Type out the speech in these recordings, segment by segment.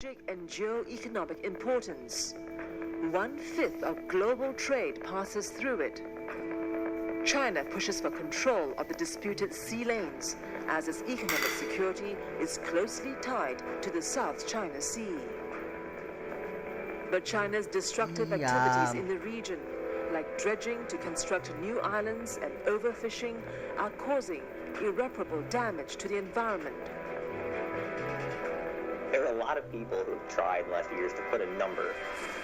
Strategic and geo-economic importance. 1/5 of global trade passes through it. China pushes for control of the disputed sea lanes, as its economic security is closely tied to the South China Sea. But China's destructive activities in the region, like dredging to construct new islands and overfishing, are causing irreparable damage to the environment. There are a lot of people who have tried in the last few years to put a number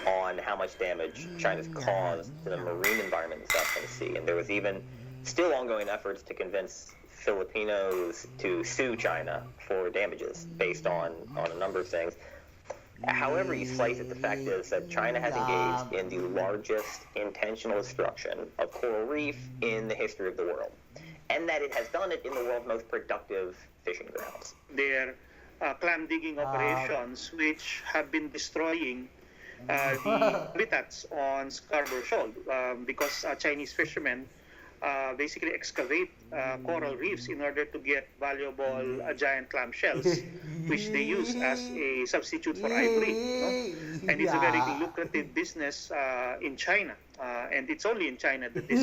on how much damage China's caused to the marine environment in the South China Sea. And there was even still ongoing efforts to convince Filipinos to sue China for damages based on a number of things. However you slice it, the fact is that China has engaged in the largest intentional destruction of coral reef in the history of the world, and that it has done it in the world's most productive fishing grounds. Their clam digging operations, which have been destroying the habitats on Scarborough Shoal, because Chinese fishermen basically excavate coral reefs in order to get valuable giant clam shells, which they use as a substitute for ivory. And it's a very lucrative business in China. And it's only in China that this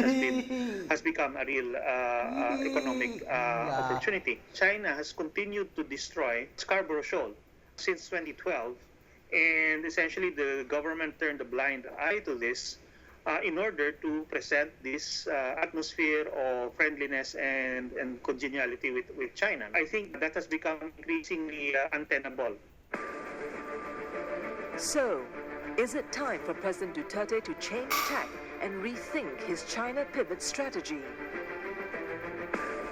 has become a real economic opportunity. China has continued to destroy Scarborough Shoal since 2012, and essentially the government turned a blind eye to this in order to present this atmosphere of friendliness and congeniality with China. I think that has become increasingly untenable. So, is it time for President Duterte to change tack and rethink his China pivot strategy?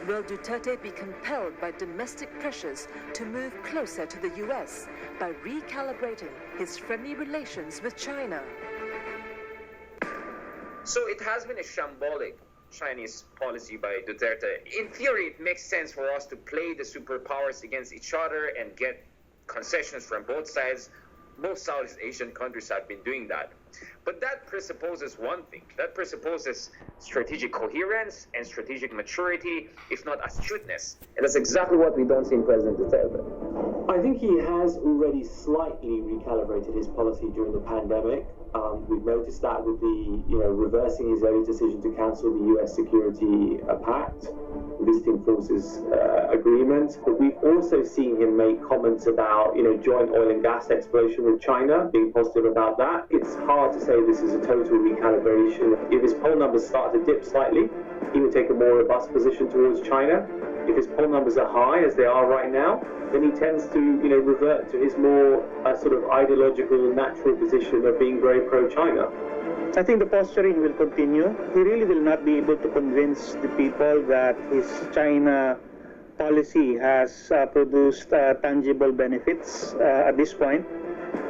Will Duterte be compelled by domestic pressures to move closer to the U.S. by recalibrating his friendly relations with China? So it has been a shambolic Chinese policy by Duterte. In theory, it makes sense for us to play the superpowers against each other and get concessions from both sides. Most Southeast Asian countries have been doing that. But that presupposes one thing. That presupposes strategic coherence and strategic maturity, if not astuteness. And that's exactly what we don't see in President Duterte. I think he has already slightly recalibrated his policy during the pandemic. We've noticed that with the, reversing his early decision to cancel the U.S. Security Pact, Visiting Forces Agreement. But we've also seen him make comments about, joint oil and gas exploration with China, being positive about that. It's hard to say this is a total recalibration. If his poll numbers start to dip slightly, he would take a more robust position towards China. If his poll numbers are high, as they are right now, then he tends to, revert to his more sort of ideological, natural position of being very pro-China. I think the posturing will continue. He really will not be able to convince the people that his China policy has produced tangible benefits at this point.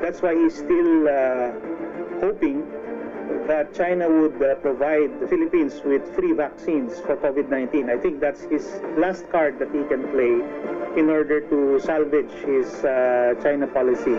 That's why he's still hoping that China would provide the Philippines with free vaccines for COVID-19. I think that's his last card that he can play in order to salvage his China policy.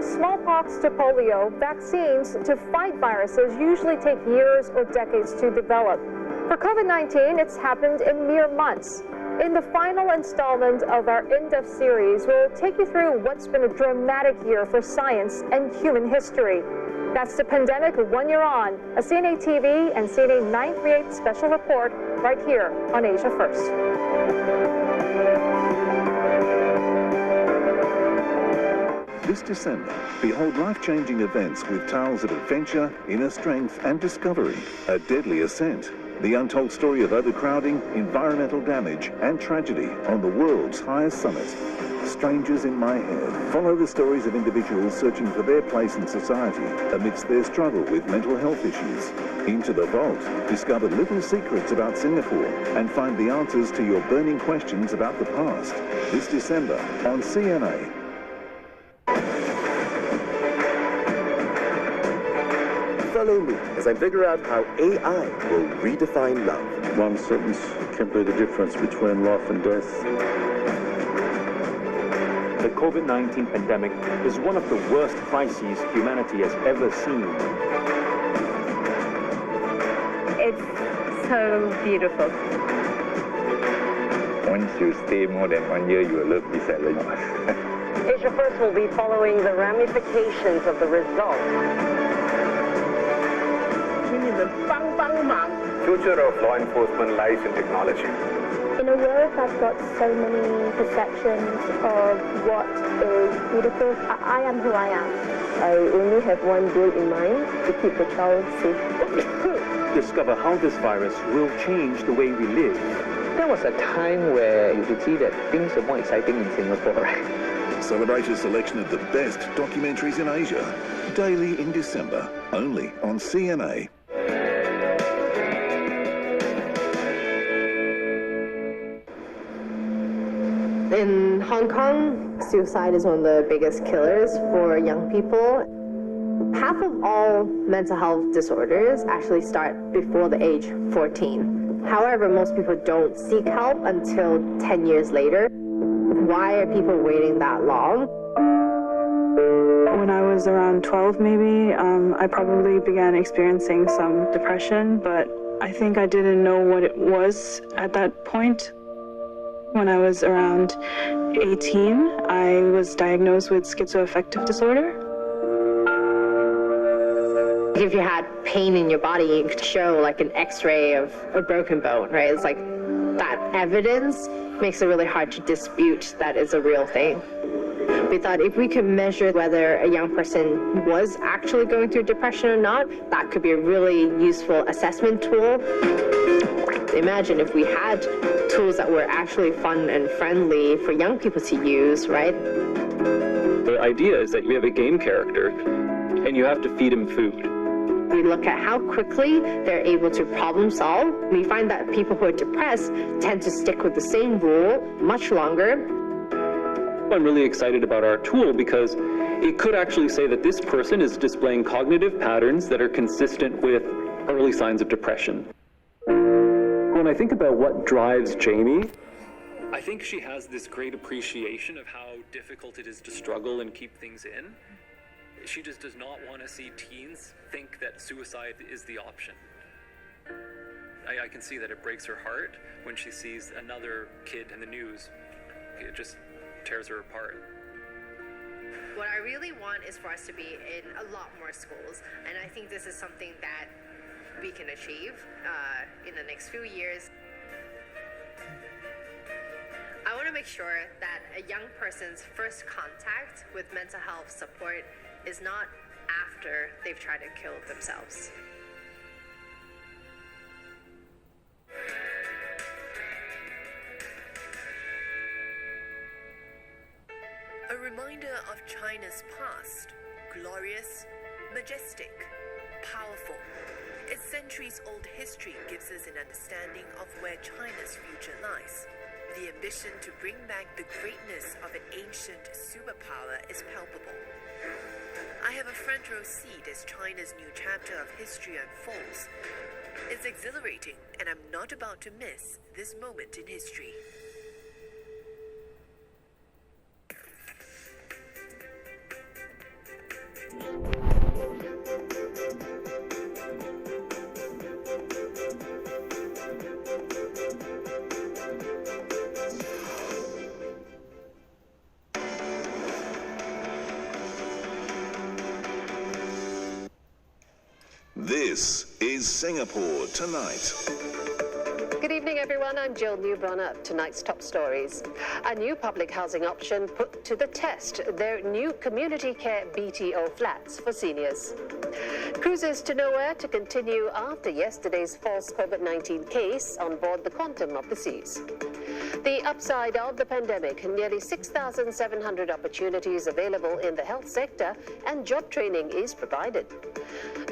Smallpox to polio, vaccines to fight viruses usually take years or decades to develop. For COVID-19, it's happened in mere months. In the final installment of our in-depth series, we'll take you through what's been a dramatic year for science and human history. That's the pandemic 1 year on, a CNA TV and CNA 938 special report right here on Asia First. This December, behold life-changing events with tales of adventure, inner strength and discovery. A deadly ascent. The untold story of overcrowding, environmental damage and tragedy on the world's highest summit. Strangers in My Head. Follow the stories of individuals searching for their place in society amidst their struggle with mental health issues. Into the Vault. Discover little secrets about Singapore and find the answers to your burning questions about the past. This December on CNA. Follow me as I figure out how AI will redefine love. One sentence can be the difference between life and death. The COVID-19 pandemic is one of the worst crises humanity has ever seen. It's so beautiful. Once you stay more than 1 year, you will love this island. Asia First will be following the ramifications of the result. Future of law enforcement lies in technology. In a world that's got so many perceptions of what is beautiful, I am who I am. I only have one goal in mind, to keep the child safe. Discover how this virus will change the way we live. There was a time where you could see that things are more exciting in Singapore, right? Celebrate a selection of the best documentaries in Asia. Daily in December, only on CNA. In Hong Kong, suicide is one of the biggest killers for young people. Half of all mental health disorders actually start before the age 14. However, most people don't seek help until 10 years later. Why are people waiting that long? When I was around 12 maybe, I probably began experiencing some depression, but I think I didn't know what it was at that point. When I was around 18, I was diagnosed with schizoaffective disorder. If you had pain in your body, you could show like an x-ray of a broken bone, right? It's like that evidence makes it really hard to dispute that it's a real thing. We thought if we could measure whether a young person was actually going through depression or not, that could be a really useful assessment tool. Imagine if we had tools that were actually fun and friendly for young people to use, right? The idea is that you have a game character and you have to feed him food. We look at how quickly they're able to problem solve. We find that people who are depressed tend to stick with the same rule much longer. I'm really excited about our tool because it could actually say that this person is displaying cognitive patterns that are consistent with early signs of depression. When I think about what drives Jamie, I think she has this great appreciation of how difficult it is to struggle and keep things in. She just does not want to see teens think that suicide is the option. I can see that it breaks her heart when she sees another kid in the news. It just tears her apart. What I really want is for us to be in a lot more schools, and I think this is something that we can achieve in the next few years. I want to make sure that a young person's first contact with mental health support is not after they've tried to kill themselves. A reminder of China's past, glorious, majestic, powerful. Its centuries-old history gives us an understanding of where China's future lies. The ambition to bring back the greatness of an ancient superpower is palpable. I have a front row seat as China's new chapter of history unfolds. It's exhilarating, and I'm not about to miss this moment in history. This is Singapore Tonight. Good evening, everyone. I'm Jill Newbronner. Tonight's top stories. A new public housing option put to the test. Their new community care BTO flats for seniors. Cruises to nowhere to continue after yesterday's false COVID-19 case on board the Quantum of the Seas. The upside of the pandemic, nearly 6,700 opportunities available in the health sector, and job training is provided.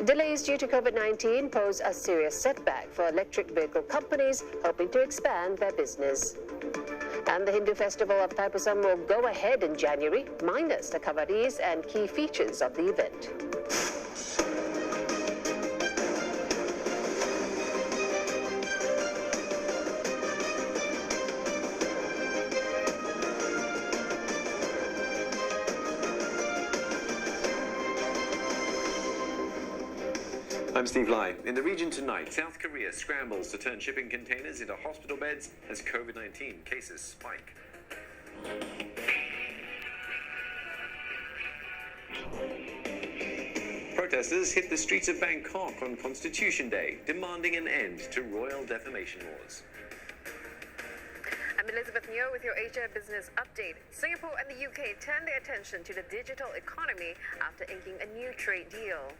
Delays due to COVID-19 pose a serious setback for electric vehicle companies hoping to expand their business. And the Hindu festival of Thaipusam will go ahead in January, minus the kavaris and key features of the event. I'm Steve Lai. In the region tonight, South Korea scrambles to turn shipping containers into hospital beds as COVID-19 cases spike. Protesters hit the streets of Bangkok on Constitution Day, demanding an end to royal defamation laws. I'm Elizabeth Neo with your Asia Business Update. Singapore and the UK turn their attention to the digital economy after inking a new trade deal.